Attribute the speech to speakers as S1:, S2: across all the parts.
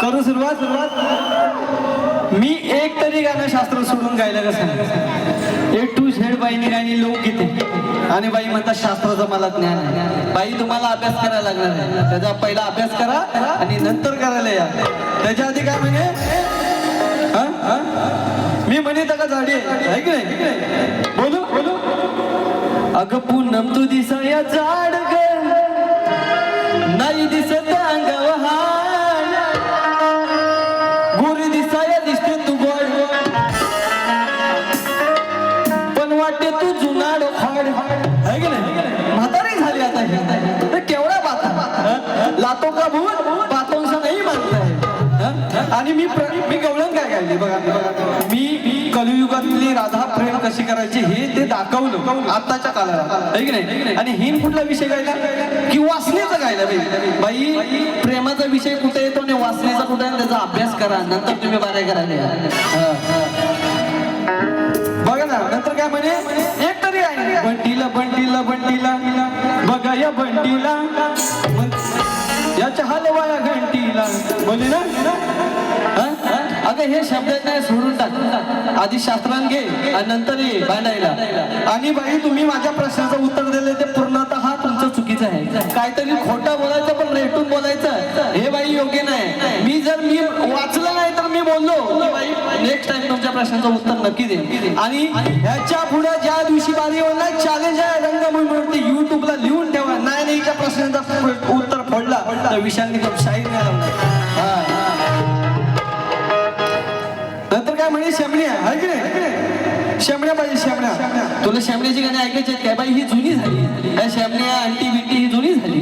S1: करू सुरुवात. मी एक तरी गाणं शास्त्र सोडून गायलं कसं. ए टू झेड बाईने गाणी लोकगीते आणि बाई म्हणतात शास्त्राचं मला ज्ञान आहे. बाई तुम्हाला अभ्यास करायला लागणार आहे. त्याचा पहिला अभ्यास करा आणि नंतर करायला या. त्याच्या आधी काय म्हणे मी म्हणे का झाडी आहे की नाही. बोलू बोलू. अगं पूनम तू दिसाया झाड ग नाही दिसत अंगाव हाड. गोरी दिसाया दिसते तू गोड पण वाटते तू जुनाड फाड आहे की नाही. म्हातारी झाली आता हे केवढा बाता लातो का भूत बातोंसा नाही मानत आहे. आणि मी गवळण काय गायली बघा. मी कलियुगातली राधा प्रेम कशी करायची हे ते दाखवलं आताच्या काळाला आहे की नाही. आणि हिन कुठला विषय गायला की वासनेचा गायला बाई. प्रेमाचा विषय कुठे येतो आणि वासनेचा कुठे त्याचा अभ्यास करा नंतर तुम्ही बारे करायला बघा ना. नंतर काय म्हणे एक तरी आहे बंटीला बंटीला बंटीला बघा या बंटीला याच्या हलवाया घंटीला बोली ना. अगं हे शब्द नाही सोडून टाक. आधी शास्त्रांत घे आणि नंतर ये भांडायला. आणि बाई तुम्ही माझ्या प्रश्नाचं उत्तर दिले ते पूर्णतः तुमचं चुकीचं आहे. काहीतरी खोटं बोलायचं पण रेटून बोलायचं हे बाई योग्य नाही. मी वाचलं नाही तर मी बोललो की बाई नेक्स्ट टाइम तुमच्या प्रश्नाचं उत्तर नक्की दे. आणि ह्याच्या पुढे ज्या दिवशी बारी होणार चॅलेंज आहे रंगभूमीवरती युट्यूबला लिहून ठेवा. नाहीच्या प्रश्नाचं उत्तर फोडला तर विशाल शाहीर नाही लावणार. नंतर काय म्हणे शेमण्या आहे की नाही. शेमण्या पाहिजे शेमण्या. तुला शेमण्याची गाणी ऐकायची काय बाई. ही जुनी झाली शेमण्या अंटी बिंटी ही जुनी झाली.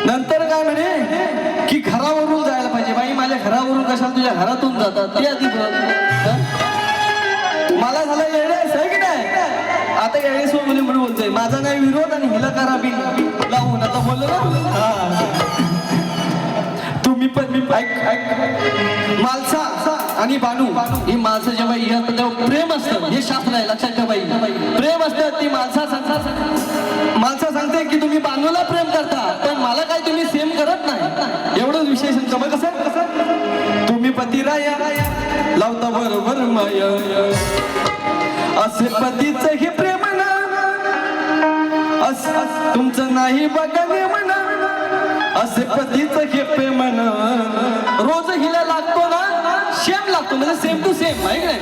S1: नंतर काय म्हणे की घरावरून जायला पाहिजे. बाई माझ्या घरावरून कशाला तुझ्या घरातून जातात ते आधी मला झालं येण्यास आहे की नाही. आता येण्यास मुली म्हणून बोलतोय माझा नाही विरोध आणि हिला करा बिन लावून आता बोललो ना तुम्ही पण. मी मालसा आणि बानू ही माणसं जेव्हा येत तेव्हा प्रेम असतं हे शास्त्र आहे लक्षात ठेवा. प्रेम असतं ती माणसा सांगते की तुम्ही बानूला प्रेम करता पण मला काय तुम्ही सेम करत नाही. एवढंच विशेष बघ कसं तुम्ही पतिराया लावता बरोबर माया असे पतीच हे प्रेम ना तुमचं नाही बघा म्हणा. असे पतीच हे प्रेम ना रोज हिला लागतो ना शेम लागतो म्हणजे सेम टू सेम आहे नाही.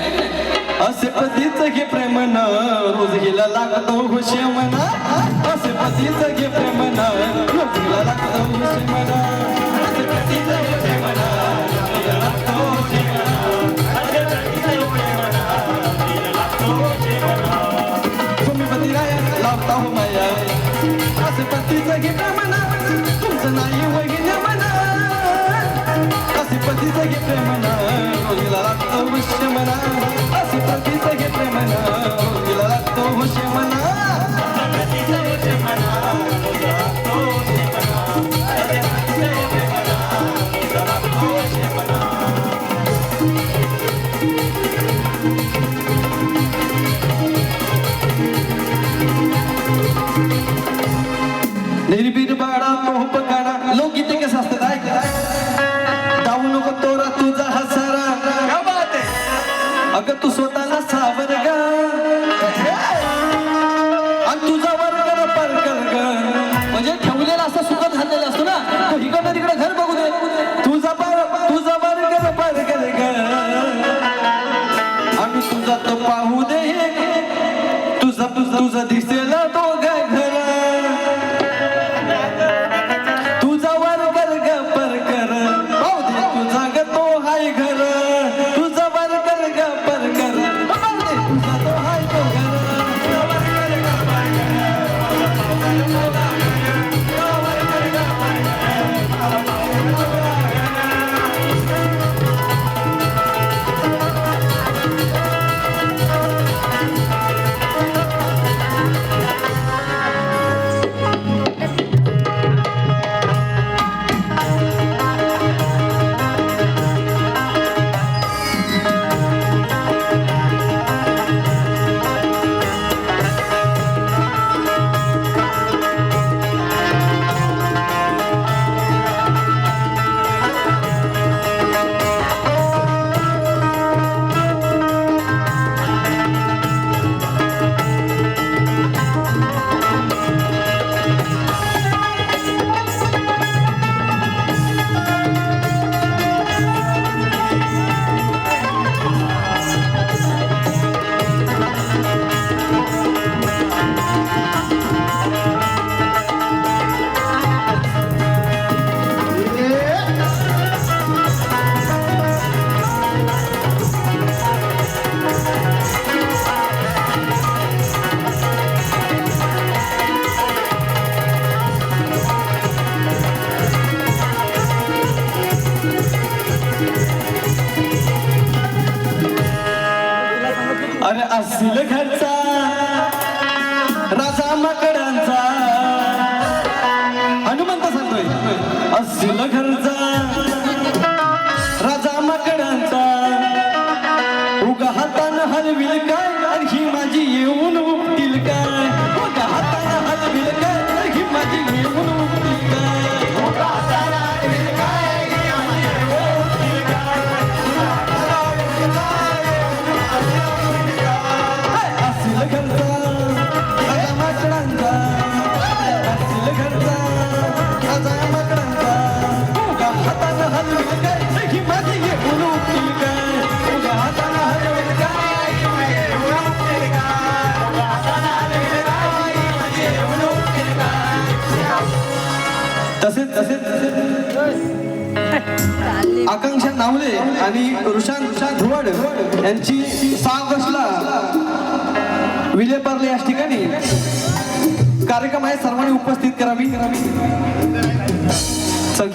S1: असे पतीच हे प्रेम ना रोज हिला लागतो हो शेम ना. असे पतीच हे प्रेम ना रोज हिला लागतो हो शेम ना. असे पतीच हे प्रेम ना हिला लागतो हो शेम ना. असे पतीच हे प्रेम ना हिला लागतो हो शेम ना. तुम्ही पतिराया लावता हो माया असे पतीच हे प्रेम ना तुमचं नाही वगैरे म्हणा. असे पतीच हे प्रेम ना रोजीला लागतो विषय म्हणा. असे पतीच हे प्रेम ना रोजीला लागतो विषय म्हणा. निर्भीड बाळा मोह गाणा लोकगीते कसं असतात ऐक. जाऊ नको तोरा तुझा हसारा अगं तू स्वतःला सावर ग आणि तुझा वर्ग परकर ग. म्हणजे ठेवलेला असं सुखद झालेलं असतो ना तो इकडं तिकडे घर बघू दे. तुझा वर्ग परकर ग आणि तुझा तो पाहू दे. तुझा दिसेल तो घर असील घरचा राजा माकडांचा हनुमंत सांगतोय असील घरचा राजा माकडांचा उगा हातानं हलविल काय आणि ही माझी येऊन उपटील काय उगा हातानं हलविल काय आणि ही माझी येऊन उपटील काय उगा हातानं हलविल काय आणि ही माझी येऊन उपटील काय असील घरचा राजा माकडांचा असील घरचा राजा माकडांचा उगा हातानं हलविल काय आणि ही माझी येऊन उपटील काय उगा हातानं हलविल काय आणि ही माझी येऊन उपटील काय उगा हातानं हलविल काय आणि ही माझी येऊन उपटील काय तसेच आकांक्षा नावले आणि ऋषांत धुवड यांची 6 ऑगस्टला विलेपार्ले या ठिकाणी कार्यक्रम आहे सर्वांनी उपस्थित करावी चल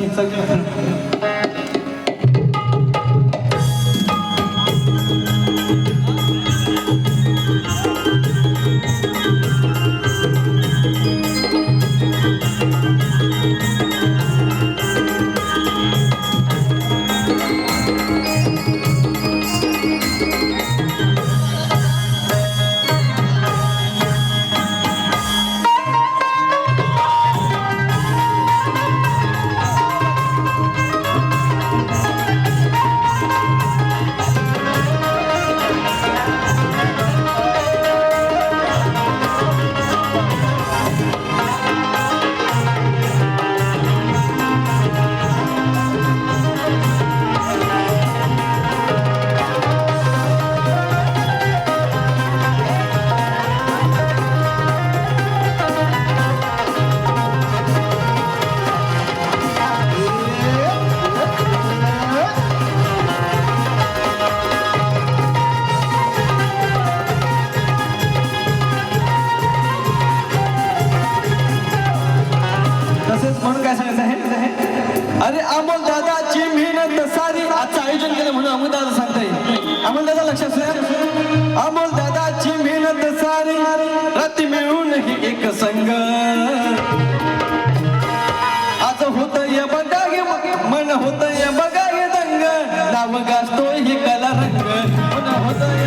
S1: म्हणून काय सांगायचं आहे अरे अमोल दादाची मेहनत सारी आजचं आयोजन केलं म्हणून अमोल दादा सांगताय अमोल दादा लक्षात ठेवा अमोल दादाची मेहनत सारी रात्री मिळून ही एक संग आज होत या बघा हे मन होत या बघा हे दंग नाव गाजतोय ही कला रंग मन होत